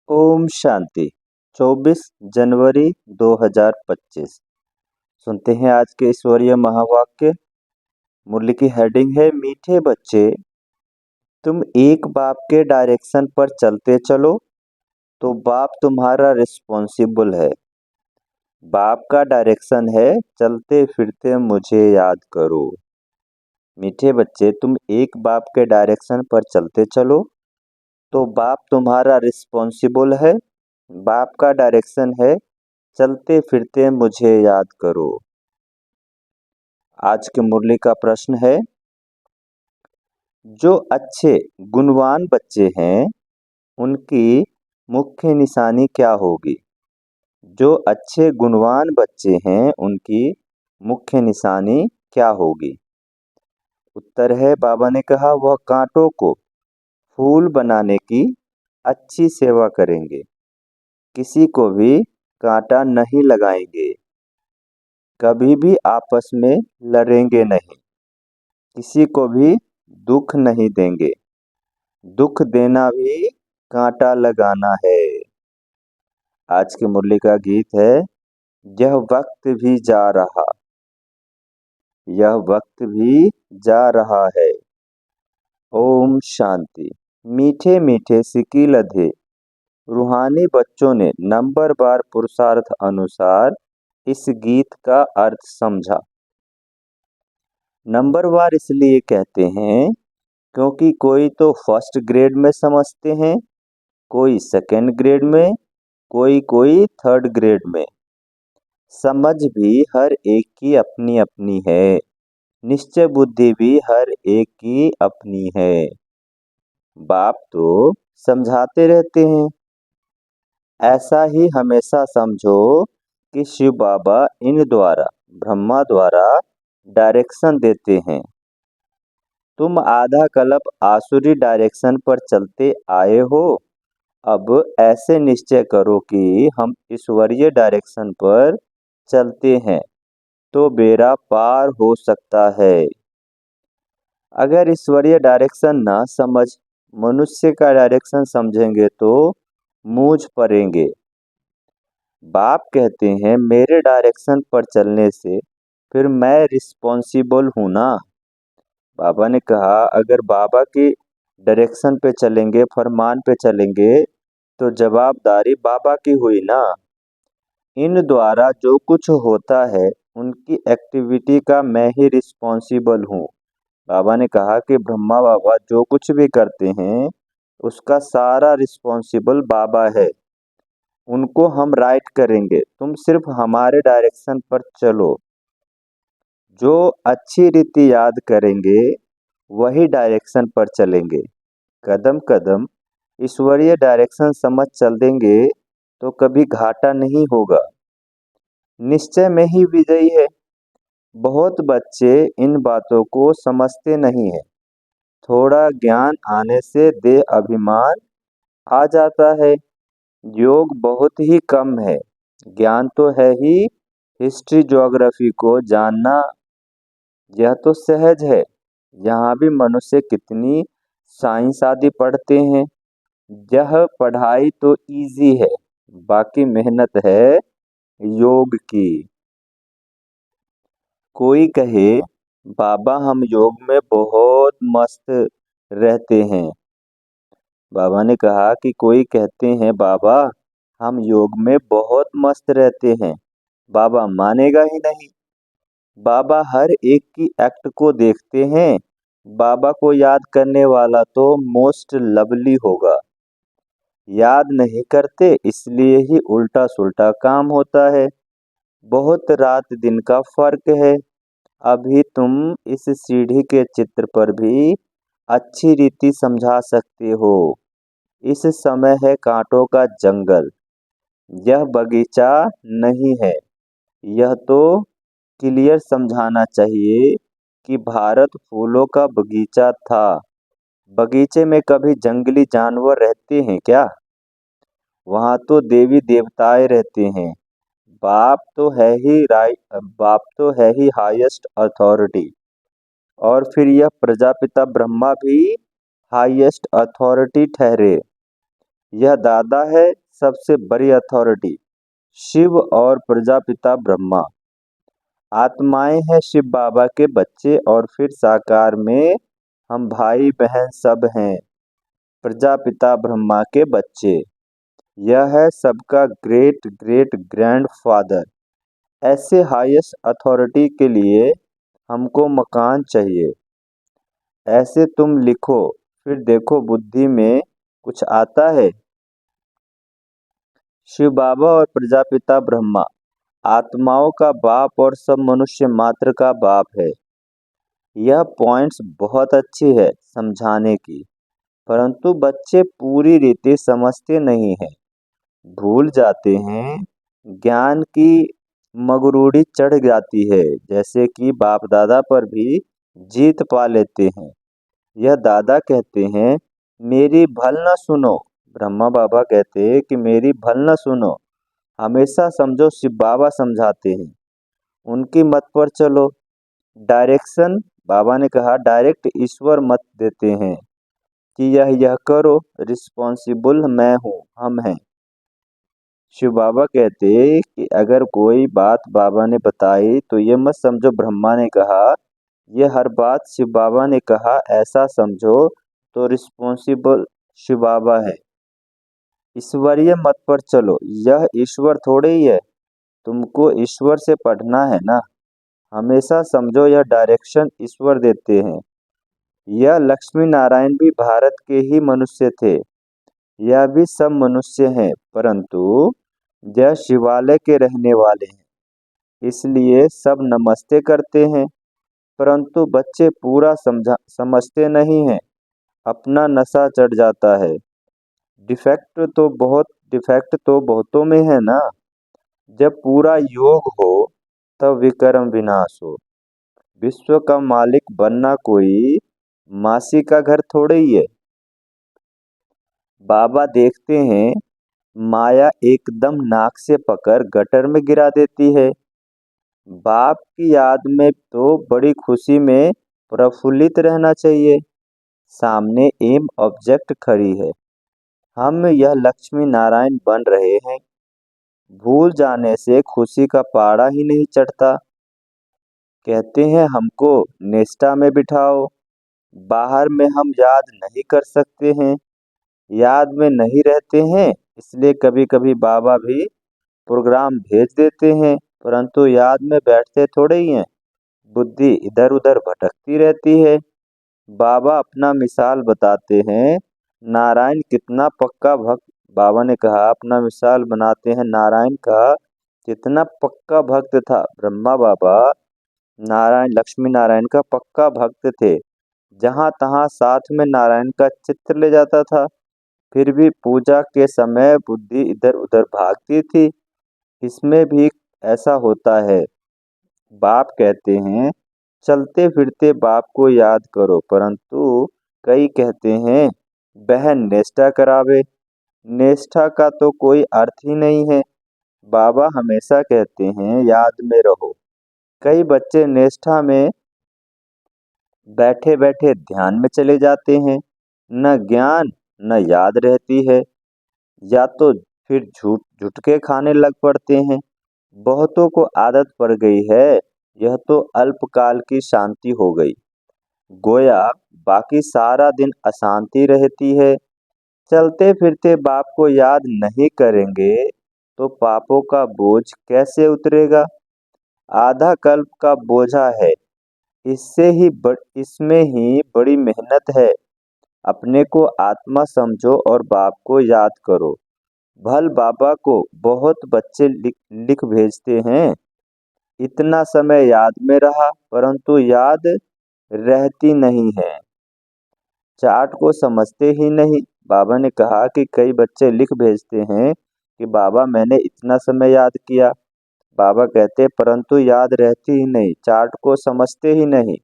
ओम शांति। 24 जनवरी 2025। सुनते हैं आज के ईश्वरीय महावाक्य। मुरली की हेडिंग है मीठे बच्चे, तुम एक बाप के डायरेक्शन पर चलते चलो तो बाप तुम्हारा रिस्पॉन्सिबल है। बाप का डायरेक्शन है चलते फिरते मुझे याद करो। मीठे बच्चे, तुम एक बाप के डायरेक्शन पर चलते चलो तो बाप तुम्हारा रिस्पॉन्सिबल है। बाप का डायरेक्शन है चलते फिरते मुझे याद करो। आज की मुरली का प्रश्न है, जो अच्छे गुणवान बच्चे हैं उनकी मुख्य निशानी क्या होगी? जो अच्छे गुणवान बच्चे हैं उनकी मुख्य निशानी क्या होगी? उत्तर है, बाबा ने कहा वह कांटों को फूल बनाने की अच्छी सेवा करेंगे, किसी को भी कांटा नहीं लगाएंगे, कभी भी आपस में लड़ेंगे नहीं, किसी को भी दुख नहीं देंगे। दुख देना भी कांटा लगाना है। आज की मुरली का गीत है, यह वक्त भी जा रहा, यह वक्त भी जा रहा है। ओम शांति। मीठे मीठे सिकी लधे रूहानी बच्चों ने नंबरवार पुरुषार्थ अनुसार इस गीत का अर्थ समझा। नंबरवार इसलिए कहते हैं क्योंकि कोई तो फर्स्ट ग्रेड में समझते हैं, कोई सेकंड ग्रेड में, कोई थर्ड ग्रेड में। समझ भी हर एक की अपनी अपनी है, निश्चय बुद्धि भी हर एक की अपनी है। बाप तो समझाते रहते हैं। ऐसा ही हमेशा समझो कि शिव बाबा इन द्वारा, ब्रह्मा द्वारा डायरेक्शन देते हैं। तुम आधा कल्प आसुरी डायरेक्शन पर चलते आए हो, अब ऐसे निश्चय करो कि हम ईश्वरीय डायरेक्शन पर चलते हैं तो बेड़ा पार हो सकता है। अगर ईश्वरीय डायरेक्शन ना समझ मनुष्य का डायरेक्शन समझेंगे तो मूझ पड़ेंगे। बाप कहते हैं मेरे डायरेक्शन पर चलने से फिर मैं रिस्पॉन्सिबल हूं ना। बाबा ने कहा अगर बाबा की डायरेक्शन पे चलेंगे, फरमान पे चलेंगे तो जवाबदारी बाबा की हुई ना। इन द्वारा जो कुछ होता है उनकी एक्टिविटी का मैं ही रिस्पॉन्सिबल हूँ। बाबा ने कहा कि ब्रह्मा बाबा जो कुछ भी करते हैं उसका सारा रिस्पॉन्सिबल बाबा है, उनको हम राइट करेंगे, तुम सिर्फ हमारे डायरेक्शन पर चलो। जो अच्छी रीति याद करेंगे वही डायरेक्शन पर चलेंगे। कदम कदम ईश्वरीय डायरेक्शन समझ चल देंगे तो कभी घाटा नहीं होगा, निश्चय में ही विजयी है। बहुत बच्चे इन बातों को समझते नहीं है। थोड़ा ज्ञान आने से देह अभिमान आ जाता है। योग बहुत ही कम है, ज्ञान तो है ही। हिस्ट्री ज्योग्राफी को जानना यह तो सहज है। यहाँ भी मनुष्य कितनी साइंस आदि पढ़ते हैं। यह पढ़ाई तो इजी है, बाकी मेहनत है योग की। कोई कहे बाबा हम योग में बहुत मस्त रहते हैं। बाबा ने कहा कि कोई कहते हैं बाबा हम योग में बहुत मस्त रहते हैं, बाबा मानेगा ही नहीं। बाबा हर एक की एक्ट को देखते हैं। बाबा को याद करने वाला तो मोस्ट लवली होगा। याद नहीं करते इसलिए ही उल्टा सुल्टा काम होता है। बहुत रात दिन का फर्क है। अभी तुम इस सीढ़ी के चित्र पर भी अच्छी रीति समझा सकते हो। इस समय है कांटों का जंगल, यह बगीचा नहीं है। यह तो क्लियर समझाना चाहिए कि भारत फूलों का बगीचा था। बगीचे में कभी जंगली जानवर रहते हैं क्या? वहाँ तो देवी देवताएं रहते हैं। बाप तो है ही हाईएस्ट अथॉरिटी। और फिर यह प्रजापिता ब्रह्मा भी हाईएस्ट अथॉरिटी ठहरे। यह दादा है सबसे बड़ी अथॉरिटी, शिव और प्रजापिता ब्रह्मा। आत्माएं हैं शिव बाबा के बच्चे और फिर साकार में हम भाई बहन सब हैं प्रजापिता ब्रह्मा के बच्चे। यह है सबका ग्रेट ग्रेट ग्रैंड फादर। ऐसे हाईएस्ट अथॉरिटी के लिए हमको मकान चाहिए। ऐसे तुम लिखो फिर देखो बुद्धि में कुछ आता है। शिव बाबा और प्रजापिता ब्रह्मा आत्माओं का बाप और सब मनुष्य मात्र का बाप है। यह पॉइंट्स बहुत अच्छी है समझाने की, परंतु बच्चे पूरी रीति समझते नहीं हैं, भूल जाते हैं। ज्ञान की मगरूरी चढ़ जाती है, जैसे कि बाप दादा पर भी जीत पा लेते हैं। यह दादा कहते हैं मेरी भल न सुनो, ब्रह्मा बाबा कहते हैं कि मेरी भल न सुनो, हमेशा समझो शिव बाबा समझाते हैं, उनकी मत पर चलो। डायरेक्शन बाबा ने कहा डायरेक्ट ईश्वर मत देते हैं कि यह करो, रिस्पॉन्सिबल मैं हूँ, हम हैं। शिव बाबा कहते कि अगर कोई बात बाबा ने बताई तो ये मत समझो ब्रह्मा ने कहा, ये हर बात शिव बाबा ने कहा ऐसा समझो, तो रिस्पॉन्सिबल शिव बाबा है। ईश्वरीय मत पर चलो, यह ईश्वर थोड़े ही है, तुमको ईश्वर से पढ़ना है ना। हमेशा समझो यह डायरेक्शन ईश्वर देते हैं। यह लक्ष्मी नारायण भी भारत के ही मनुष्य थे, यह भी सब मनुष्य हैं, परंतु यह शिवालय के रहने वाले हैं, इसलिए सब नमस्ते करते हैं। परंतु बच्चे पूरा समझते नहीं हैं, अपना नशा चढ़ जाता है। डिफेक्ट तो बहुतों में है ना। जब पूरा योग हो तब विक्रम विनाश हो। विश्व का मालिक बनना कोई मासी का घर थोड़े ही है। बाबा देखते हैं माया एकदम नाक से पकड़ गटर में गिरा देती है। बाप की याद में तो बड़ी खुशी में प्रफुल्लित रहना चाहिए। सामने एम ऑब्जेक्ट खड़ी है, हम यह लक्ष्मी नारायण बन रहे हैं। भूल जाने से खुशी का पारा ही नहीं चढ़ता। कहते हैं हमको निष्ठा में बिठाओ, बाहर में हम याद नहीं कर सकते हैं, याद में नहीं रहते हैं, इसलिए कभी कभी बाबा भी प्रोग्राम भेज देते हैं, परंतु याद में बैठते थोड़े ही हैं, बुद्धि इधर उधर भटकती रहती है। बाबा अपना मिसाल बताते हैं, नारायण कितना पक्का भक्त। बाबा ने कहा अपना मिसाल बनाते हैं नारायण का कितना पक्का भक्त था। ब्रह्मा बाबा नारायण लक्ष्मी नारायण का पक्का भक्त थे, जहां तहां साथ में नारायण का चित्र ले जाता था, फिर भी पूजा के समय बुद्धि इधर उधर भागती थी। इसमें भी ऐसा होता है। बाप कहते हैं चलते फिरते बाप को याद करो, परंतु कई कहते हैं बहन निष्ठा करावे। निष्ठा का तो कोई अर्थ ही नहीं है। बाबा हमेशा कहते हैं याद में रहो। कई बच्चे निष्ठा में बैठे बैठे ध्यान में चले जाते हैं, न ज्ञान न याद रहती है, या तो फिर झुटके खाने लग पड़ते हैं। बहुतों को आदत पड़ गई है, यह तो अल्पकाल की शांति हो गई, गोया बाकी सारा दिन अशांति रहती है। चलते फिरते बाप को याद नहीं करेंगे तो पापों का बोझ कैसे उतरेगा। आधा कल्प का बोझा है, इसमें ही बड़ी मेहनत है। अपने को आत्मा समझो और बाप को याद करो। भल बाबा को बहुत बच्चे लिख भेजते हैं, इतना समय याद में रहा परंतु याद रहती नहीं है, चार्ट को समझते ही नहीं। बाबा ने कहा कि कई बच्चे लिख भेजते हैं कि बाबा मैंने इतना समय याद किया। बाबा कहते परंतु याद रहती ही नहीं, चार्ट को समझते ही नहीं।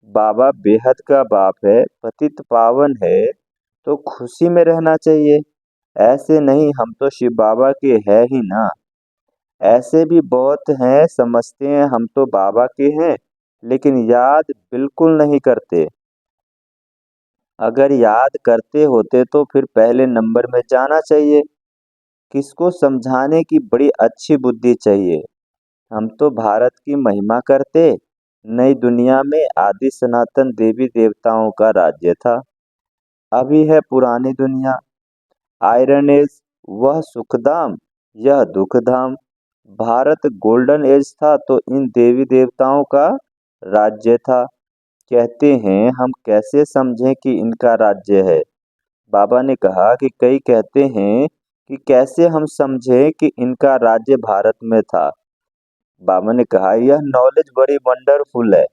बाबा बेहद का बाप है, पतित पावन है, तो खुशी में रहना चाहिए। ऐसे नहीं हम तो शिव बाबा के हैं ही ना। ऐसे भी बहुत हैं समझते हैं हम तो बाबा के हैं, लेकिन याद बिल्कुल नहीं करते। अगर याद करते होते तो फिर पहले नंबर में जाना चाहिए। किसको समझाने की बड़ी अच्छी बुद्धि चाहिए। हम तो भारत की महिमा करते। नई दुनिया में आदि सनातन देवी देवताओं का राज्य था। अभी है पुरानी दुनिया, आयरन एज, वह सुखधाम, यह दुखधाम। भारत गोल्डन एज था तो इन देवी देवताओं का राज्य था। कहते हैं हम कैसे समझें कि इनका राज्य है। बाबा ने कहा कि कई कहते हैं कि कैसे हम समझें कि इनका राज्य भारत में था। बाबा ने कहा यह नॉलेज बड़ी वंडरफुल है।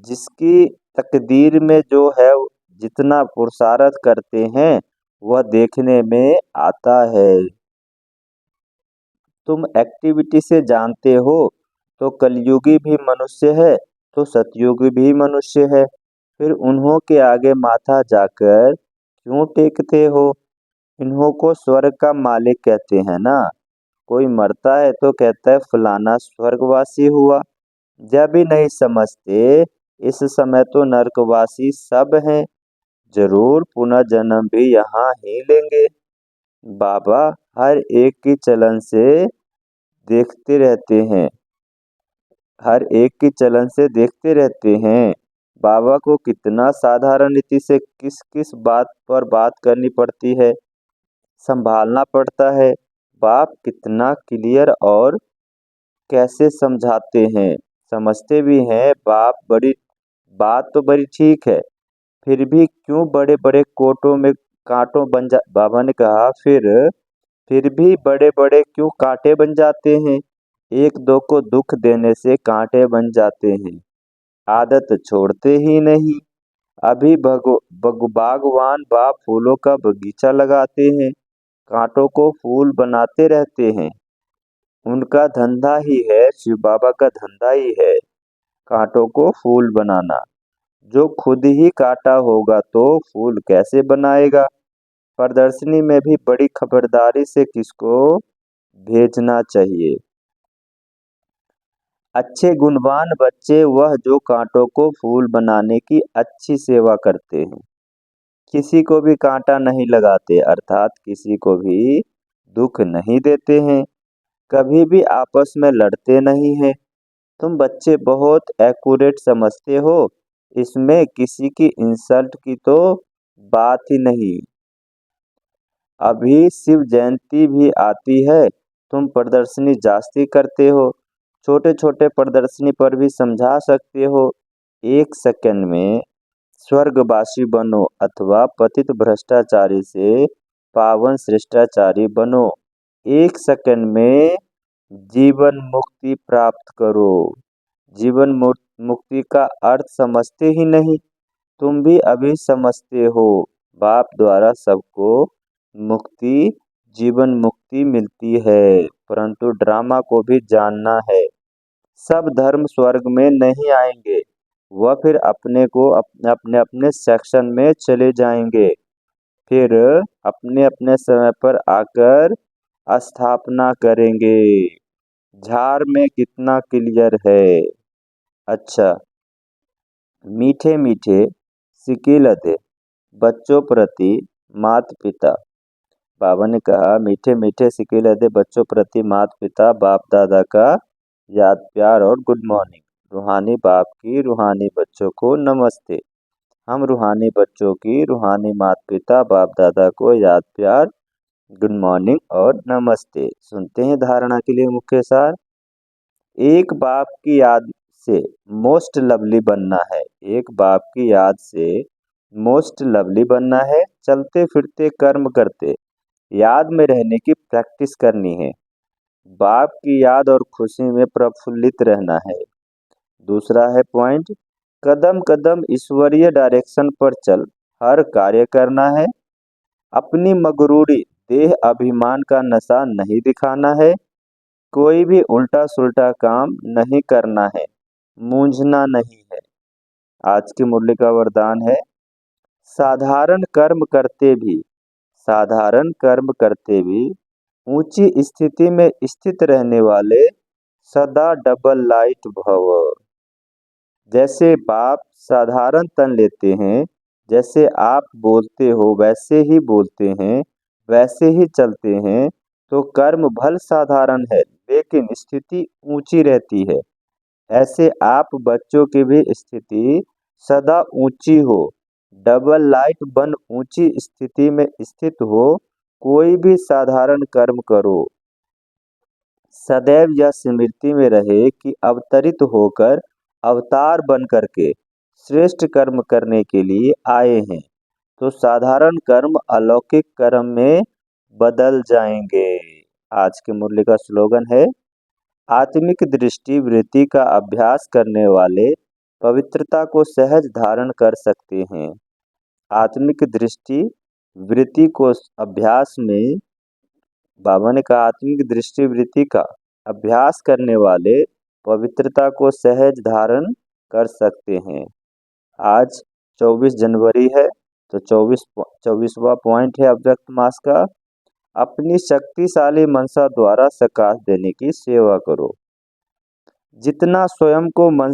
जिसकी तकदीर में जो है, जितना पुरुषार्थ करते हैं वह देखने में आता है। तुम एक्टिविटी से जानते हो तो कलयुगी भी मनुष्य है तो सतयुगी भी मनुष्य है। फिर उन्हों के आगे माथा जाकर क्यों टेकते हो। इन्हों को स्वर्ग का मालिक कहते हैं ना। कोई मरता है तो कहता है फलाना स्वर्गवासी हुआ। जब भी नहीं समझते इस समय तो नरकवासी सब हैं। जरूर पुनर्जन्म भी यहाँ ही लेंगे। बाबा हर एक की चलन से देखते रहते हैं। हर एक की चलन से देखते रहते हैं। बाबा को कितना साधारण रीति से किस किस बात पर बात करनी पड़ती है, संभालना पड़ता है। बाप कितना क्लियर और कैसे समझाते हैं, समझते भी हैं। बाप बड़ी बात तो बड़ी ठीक है, फिर भी क्यों बड़े बड़े कोटों में कांटों बन जा। बाबा ने कहा फिर भी बड़े बड़े क्यों कांटे बन जाते हैं। एक दो को दुख देने से कांटे बन जाते हैं, आदत छोड़ते ही नहीं। अभी बागवान बाप फूलों का बगीचा लगाते हैं, कांटों को फूल बनाते रहते हैं। उनका धंधा ही है, शिव बाबा का धंधा ही है कांटों को फूल बनाना। जो खुद ही काटा होगा तो फूल कैसे बनाएगा। प्रदर्शनी में भी बड़ी खबरदारी से किसको भेजना चाहिए। अच्छे गुणवान बच्चे वह जो कांटों को फूल बनाने की अच्छी सेवा करते हैं। किसी को भी कांटा नहीं लगाते, अर्थात किसी को भी दुख नहीं देते हैं। कभी भी आपस में लड़ते नहीं हैं। तुम बच्चे बहुत एक्यूरेट समझते हो, इसमें किसी की इंसल्ट की तो बात ही नहीं। अभी शिव जयंती भी आती है, तुम प्रदर्शनी जास्ती करते हो। छोटे छोटे प्रदर्शनी पर भी समझा सकते हो। एक सेकंड में स्वर्गवासी बनो अथवा पतित भ्रष्टाचारी से पावन श्रेष्ठाचारी बनो। एक सेकंड में जीवन मुक्ति प्राप्त करो। जीवन मुक्ति का अर्थ समझते ही नहीं। तुम भी अभी समझते हो। बाप द्वारा सबको मुक्ति, जीवन मुक्ति मिलती है, परंतु ड्रामा को भी जानना है। सब धर्म स्वर्ग में नहीं आएंगे, वह फिर अपने को अपने अपने सेक्शन में चले जाएंगे। फिर अपने अपने समय पर आकर स्थापना करेंगे। झार में कितना क्लियर है। अच्छा, मीठे मीठे सिक्के लदे बच्चों प्रति माता पिता। बाबा ने कहा मीठे मीठे सिक्के लदे बच्चों प्रति माता पिता बाप दादा का याद प्यार और गुड मॉर्निंग। रूहानी बाप की रूहानी बच्चों को नमस्ते। हम रूहानी बच्चों की रूहानी माता पिता बाप दादा को याद प्यार, गुड मॉर्निंग और नमस्ते। सुनते हैं धारणा के लिए मुख्य सार। एक बाप की याद से मोस्ट लवली बनना है। एक बाप की याद से मोस्ट लवली बनना है। चलते फिरते कर्म करते याद में रहने की प्रैक्टिस करनी है। बाप की याद और खुशी में प्रफुल्लित रहना है। दूसरा है पॉइंट, कदम कदम ईश्वरीय डायरेक्शन पर चल हर कार्य करना है। अपनी मगरूरी देह अभिमान का नशा नहीं दिखाना है। कोई भी उल्टा सुल्टा काम नहीं करना है, मूंझना नहीं है। आज की मुरली का वरदान है, साधारण कर्म करते भी साधारण कर्म करते भी ऊंची स्थिति में स्थित रहने वाले सदा डबल लाइट भव। जैसे बाप साधारण तन लेते हैं, जैसे आप बोलते हो वैसे ही बोलते हैं, वैसे ही चलते हैं, तो कर्म भल साधारण है लेकिन स्थिति ऊंची रहती है। ऐसे आप बच्चों की भी स्थिति सदा ऊंची हो। डबल लाइट बन ऊंची स्थिति में स्थित हो, कोई भी साधारण कर्म करो, सदैव यह स्मृति में रहे कि अवतरित होकर अवतार बन करके श्रेष्ठ कर्म करने के लिए आए हैं, तो साधारण कर्म अलौकिक कर्म में बदल जाएंगे। आज के मुरली का स्लोगन है, आत्मिक दृष्टि वृत्ति का अभ्यास करने वाले पवित्रता को सहज धारण कर सकते हैं। आत्मिक दृष्टि वृत्ति को अभ्यास में बाबा ने कहा, आत्मिक दृष्टि वृत्ति का अभ्यास करने वाले पवित्रता को सहज धारण कर सकते हैं। आज 24 जनवरी है, तो 24वां पॉइंट है अव्यक्त मास का, अपनी शक्तिशाली मनसा द्वारा प्रकाश देने की सेवा करो। जितना स्वयं को मन